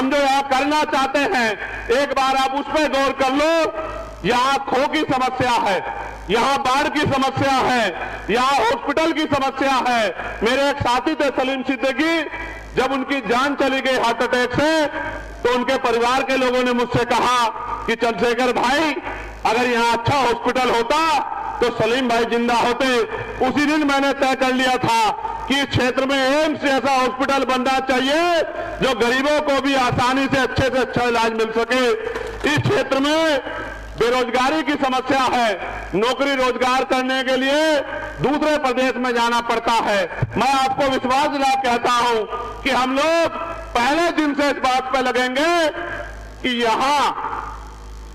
हम जो यहाँ करना चाहते हैं, एक बार आप उस पर गौर कर लो। यहाँ खो की समस्या है, यहाँ बाढ़ की समस्या है, यहाँ हॉस्पिटल की समस्या है। मेरे एक साथी थे सलीम सिद्दीकी, जब उनकी जान चली गई हार्ट अटैक से, तो उनके परिवार के लोगों ने मुझसे कहा कि चंद्रशेखर भाई, अगर यहाँ अच्छा हॉस्पिटल होता तो सलीम भाई जिंदा होते। उसी दिन मैंने तय कर लिया था कि इस क्षेत्र में एम्स जैसा हॉस्पिटल बनना चाहिए, जो गरीबों को भी आसानी से अच्छा इलाज मिल सके। इस क्षेत्र में बेरोजगारी की समस्या है, नौकरी रोजगार करने के लिए दूसरे प्रदेश में जाना पड़ता है। मैं आपको विश्वास दिला कहता हूं कि हम लोग पहले दिन से इस बात पर लगेंगे कि यहां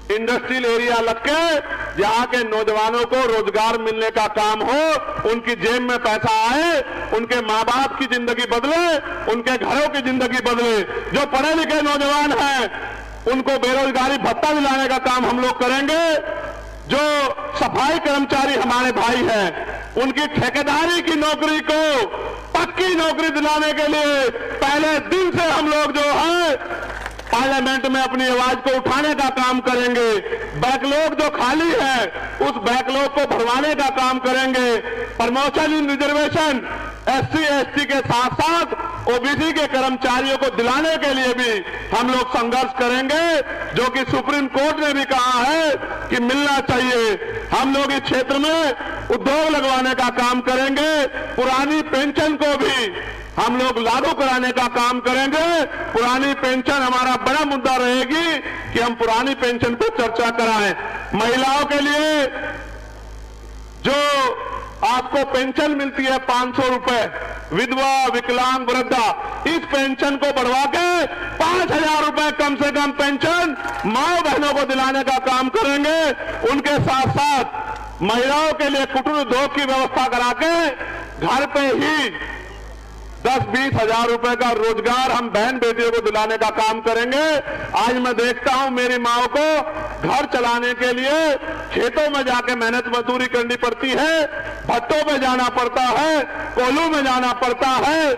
इंडस्ट्रियल एरिया लग के यहाँ के नौजवानों को रोजगार मिलने का काम हो, उनकी जेब में पैसा आए, उनके माँ बाप की जिंदगी बदले, उनके घरों की जिंदगी बदले। जो पढ़े लिखे नौजवान हैं उनको बेरोजगारी भत्ता दिलाने का काम हम लोग करेंगे। जो सफाई कर्मचारी हमारे भाई हैं, उनकी ठेकेदारी की नौकरी को पक्की नौकरी दिलाने के लिए पहले दिन से हम लोग जो है पार्लियामेंट में अपनी आवाज को उठाने का काम करेंगे। बैकलॉग जो खाली है, उस बैकलॉग को भरवाने का काम करेंगे। प्रमोशन इन रिजर्वेशन एससी एसटी के साथ साथ ओबीसी के कर्मचारियों को दिलाने के लिए भी हम लोग संघर्ष करेंगे, जो कि सुप्रीम कोर्ट ने भी कहा है कि मिलना चाहिए। हम लोग इस क्षेत्र में उद्योग लगवाने का काम करेंगे। पुरानी पेंशन को भी हम लोग लागू कराने का काम करेंगे। पुरानी पेंशन हमारा बड़ा मुद्दा रहेगी कि हम पुरानी पेंशन पर चर्चा कराएं। महिलाओं के लिए जो आपको पेंशन मिलती है 500 रुपए, विधवा विकलांग वृद्धा, इस पेंशन को बढ़वा के 5,000 रुपए कम से कम पेंशन माँ बहनों को दिलाने का काम करेंगे। उनके साथ साथ महिलाओं के लिए कुटीर उद्योग की व्यवस्था करा के घर पे ही 10-20 हजार रुपए का रोजगार हम बहन बेटियों को दिलाने का काम करेंगे। आज मैं देखता हूं मेरी माओ को घर चलाने के लिए खेतों में जाके मेहनत मजदूरी करनी पड़ती है, भट्टों में जाना पड़ता है, कोयलों में जाना पड़ता है,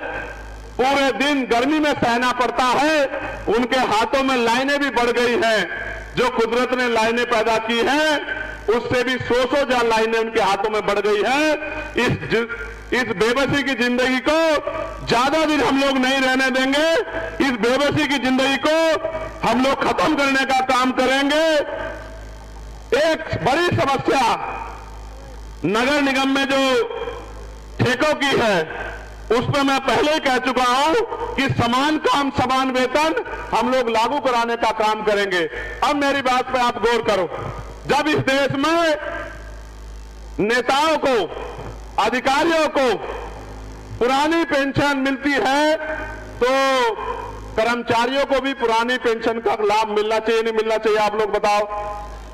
पूरे दिन गर्मी में सहना पड़ता है। उनके हाथों में लाइनें भी बढ़ गई हैं। जो कुदरत ने लाइनें पैदा की हैं, उससे भी 100 लाइनें उनके हाथों में बढ़ गई है। इस बेबसी की जिंदगी को ज्यादा दिन हम लोग नहीं रहने देंगे। इस बेबसी की जिंदगी को हम लोग खत्म करने का काम करेंगे। एक बड़ी समस्या नगर निगम में जो ठेकों की है, उस पर मैं पहले ही कह चुका हूं कि समान काम समान वेतन हम लोग लागू कराने का काम करेंगे। अब मेरी बात पे आप गौर करो। जब इस देश में नेताओं को, अधिकारियों को पुरानी पेंशन मिलती है, तो कर्मचारियों को भी पुरानी पेंशन का लाभ मिलना चाहिए, नहीं मिलना चाहिए? आप लोग बताओ,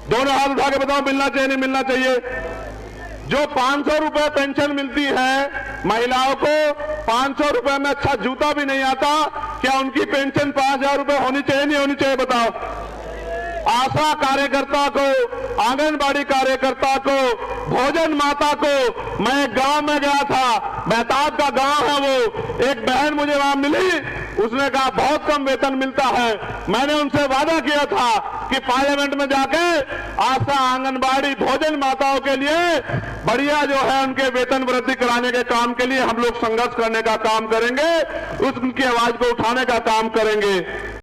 दोनों हाथ उठा के बताओ, मिलना चाहिए नहीं मिलना चाहिए? जो 500 रुपए पेंशन मिलती है महिलाओं को, 500 रुपए में अच्छा जूता भी नहीं आता, क्या उनकी पेंशन 5,000 रुपए होनी चाहिए नहीं होनी चाहिए? बताओ। आशा कार्यकर्ता को, आंगनबाड़ी कार्यकर्ता को, भोजन माता को, मैं गांव में गया था, मेहताब का गांव है वो, एक बहन मुझे वहां मिली, उसने कहा बहुत कम वेतन मिलता है। मैंने उनसे वादा किया था कि पार्लियामेंट में जाके आशा, आंगनबाड़ी, भोजन माताओं के लिए बढ़िया जो है उनके वेतन वृद्धि कराने के काम के लिए हम लोग संघर्ष करने का काम करेंगे, उनकी आवाज को उठाने का काम करेंगे।